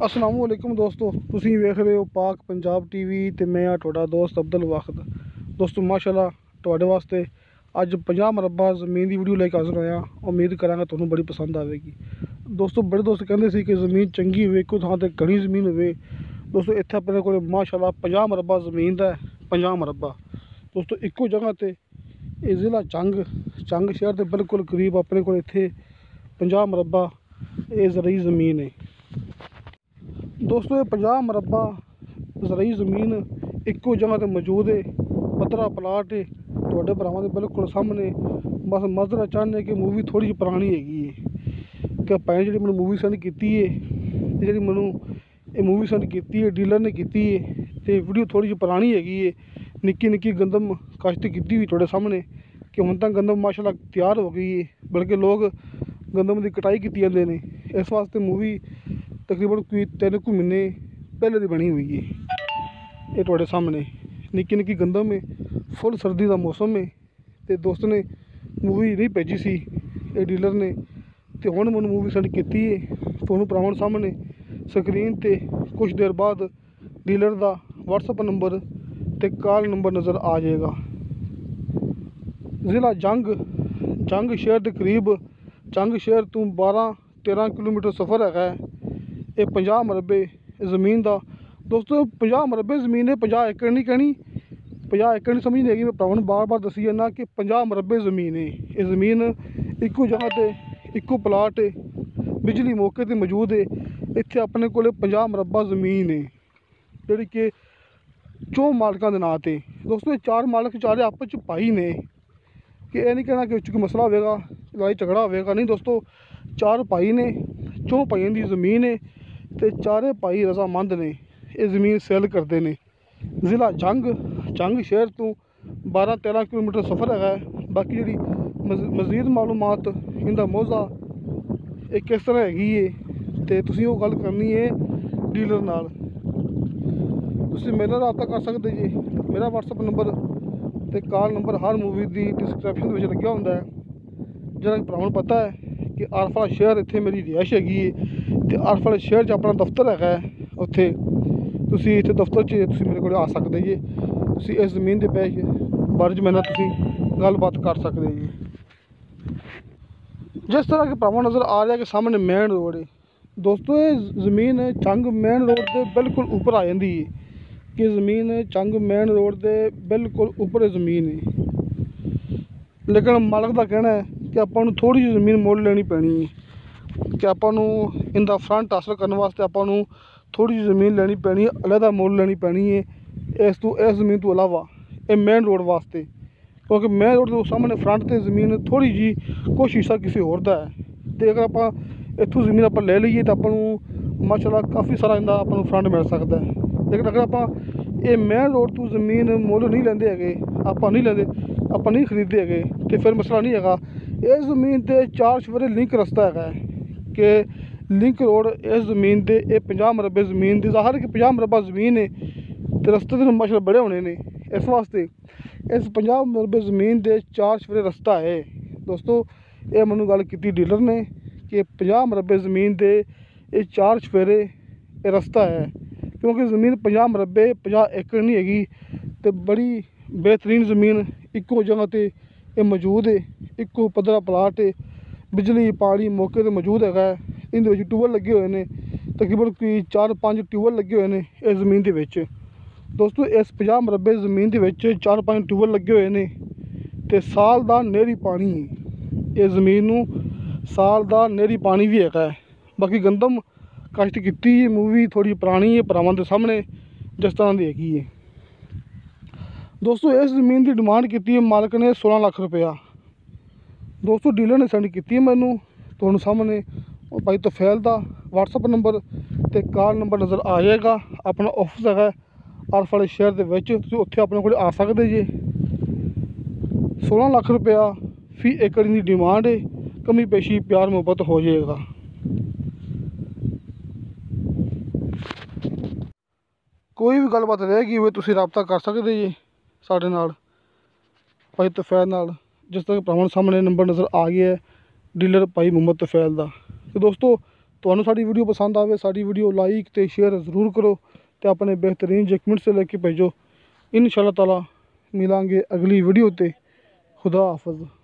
अस्सलाम वालेकुम दोस्तों, तुसीं वेख रहे हो पाक पंजाब टीवी ते मैं हाँ तुहाडा दोस्त अब्दुल वाहिद। दोस्तों माशाल्लाह तुहाडे वास्ते अज 50 मरबा ज़मीन की वीडियो लेके हाज़र होया। उम्मीद करांगा तुहानूं बड़ी पसंद आएगी। दोस्तों बड़े दोस्त कहते सी कि ज़मीन चंगी होवे, कोई थां ते घनी ज़मीन होवे। दोस्तों इत्थे अपने कोल माशाल्लाह 50 मरबा ज़मीन दा 50 मरबा दोस्तों इक्को जगह ते ज़िला चंग शहर के बिल्कुल करीब अपने को इत्थे 50 मरबा ये ज़रूरी ज़मीन है। दोस्तों ये 50 मरबा ज़रूरी ज़मीन इक्को जगह ते मौजूद है। पतरा प्लाट है तुहाडे भरावां दे बिल्कुल सामने। बस मज़रा चाहने कि मूवी थोड़ी जी पुरानी हैगी है कि भाई जी मैंने मूवी सेंड की है, जी मैनू ये मूवी सेंड की है डीलर ने की है, तो वीडियो थोड़ी जी पुरानी हैगी है। निक्की निक्की गंदम काश्त की हुई तुहाडे सामने कि हुण तां गंदम माशाल्लाह तैयार हो गई है, बल्कि लोग गंदम की कटाई की जाते हैं। इस वास्ते मूवी तकरीबन कोई 3 महीने पहले की बनी हुई है। ये तुहाडे सामने निक्की निक्की गंदम है, फुल सर्दी का मौसम है। तो दोस्त ने मूवी नहीं भेजी सी ये डीलर ने, तो हुण मैनूं मूवी सेंड की है। तुहानूं भरावां सामने स्क्रीन ते कुछ देर बाद डीलर का व्हाट्सअप नंबर ते कॉल नंबर नज़र आ जाएगा। ज़िला जंग शहर के करीब, जंग शहर तो 12-13 किलोमीटर सफ़र है। ये 50 मरबे ज़मीन का दोस्तों 50 मरबे ज़मीन है, 50 एकड़ नहीं कहनी, 50 एकड़ नहीं समझ नहीं आएगी। मैं भरावां बार बार दसी जाना कि 50 मरबे ज़मीन है। ये ज़मीन इक्को जगह ते इक्को प्लाट है, बिजली मौके पर मौजूद है। इत्थे अपने को 50 मरबा ज़मीन है जी कि 4 मालकों के नाँ ते। दोस्तों 4 मालक चारे आपस च भाई ने, कि यह नहीं कहना कि उस कोई मसला होगा, लड़ाई झगड़ा होगा। नहीं दोस्तों 4 भाई ने, 4 भाइयों की ज़मीन है तो चारे भाई रजामंद ने ये ज़मीन सेल करते हैं। ज़िला जंग शहर तो 12-13 किलोमीटर सफ़र है। बाकी जी मज़ीद मालूमात इनका मौजा ये किस तरह हैगी है तो तुसीं वो गल करनी है डीलर नाल। तुसीं मेरे नाल रब्ता कर सकते जी। मेरा व्हाट्सअप नंबर तो कॉल नंबर हर मूवी की डिस्क्रिप्शन में लग्या होंदा है। जिहड़ा भरावां नूं पता है कि आरफ वाला शहर इत्थे मेरी रिहाइश हैगी है, तो आरफ वाले शहर च अपना दफ्तर है। उत्थे तुसीं इत्थे दफ्तर च तुसीं मेरे कोल आ सकदे जी। तुसीं इस ज़मीन के बारे च मेरे नाल तुसीं गलबात कर सकदे जी। जिस तरह के भरावां नज़र आ रहा है कि सामने मेन रोड है। दोस्तों ये ज़मीन चंग मेन रोड के बिल्कुल ऊपर आ जाती है कि ज़मीन चंग मेन रोड के बिल्कुल ऊपर ज़मीन है। लेकिन मालक का कहना है कि आपां थोड़ी जी ज़मीन मुल लेनी पैनी है, कि आपां इनका फ्रंट हासिल करने वास्ते आपां थोड़ी जी ज़मीन लेनी पैनी है, अलहदा मुल लेनी पैनी है इस ज़मीन तो अलावा ये मेन रोड वास्ते। क्योंकि मेन रोड के सामने फ्रंट से ज़मीन थोड़ी जी कुछ हिस्सा किसी होर दा है। तो अगर आप इत्थों ज़मीन आप ले लीए तो आपको माशाल्लाह काफ़ी सारा इनका आपको फ्रंट मिल सकता है। लेकिन अगर आप ये मेन रोड तो ज़मीन मुल नहीं लेंदे हैगे, आप नहीं खरीदते हैगे, तो फिर मसला नहीं है। इस ज़मीन से 4 चफेरे लिंक रस्ता है कि लिंक रोड इस ज़मीन से ये 50 मरबे ज़मीन की ज़ाहिर है कि 50 मरबा ज़मीन है तो रस्ते तो माशाल्लाह बड़े होने ने। इस वास्ते इस 50 मरबे ज़मीन के 4 चफेरे रस्ता है। दोस्तों ये मैनू गल की डीलर ने कि 50 मरबे ज़मीन के ये 4 चफेरे ये रस्ता है। क्योंकि ज़मीन 50 मरबे 50 एकड़ नहीं हैगी, तो बड़ी बेहतरीन ज़मीन इक्को जगह ते ये मौजूद है। इक्को पद्धरा प्लाट है, बिजली पानी मौके पर मौजूद है। इहदे ट्यूबवैल लगे हुए हैं, तकरीबन कोई 4-5 ट्यूबवैल लगे हुए हैं इस ज़मीन के विच। दोस्तों इस 50 मरबे ज़मीन के विच 4-5 ट्यूबवैल लगे हुए हैं तो साल का नेरी पानी इस ज़मीन नूं साल का नेरी पानी भी है। बाकी गंदम काश्त की मूवी थोड़ी पुरानी है, भरावां दे सामने जिस तरह की हैगी है। दोस्तों इस ज़मीन की डिमांड की है मालक ने 16 लाख रुपया। दोस्तों डीलर ने सेंड की है मैनू तुहानूं सामने भाई तुफैल का व्हाट्सअप नंबर तो कॉल नंबर नज़र आ जाएगा। अपना ऑफिस है आरफ वाले शहर के विच, तुसीं उत्थे अपने को आ सकते जी। 16 लाख रुपया फी एकड़ की डिमांड है, कमी पेशी प्यार मुहब्बत हो जाएगा। कोई भी गलबात रहेगी वो तुसीं रब्ता कर सकते जी साडे नाल भाई तुफैल नाल। जिस तरह भरावां सामने नंबर नज़र आ गया है डीलर भाई मुहम्मद तुफैल का। तो दोस्तों ਤੁਹਾਨੂੰ ਸਾਡੀ ਵੀਡੀਓ ਪਸੰਦ ਆਵੇ ਸਾਡੀ ਵੀਡੀਓ ਲਾਈਕ ਤੇ ਸ਼ੇਅਰ ਜ਼ਰੂਰ ਕਰੋ ਤੇ ਆਪਣੇ ਬਿਹਤਰੀਨ ਜਿਹੇ ਕਮੈਂਟਸ ਲੈ ਕੇ ਭੇਜੋ। ਇਨਸ਼ਾ ਅੱਲਾਹ ਤਾਲਾ ਮਿਲਾਂਗੇ ਅਗਲੀ ਵੀਡੀਓ ਤੇ। खुदा हाफिज़।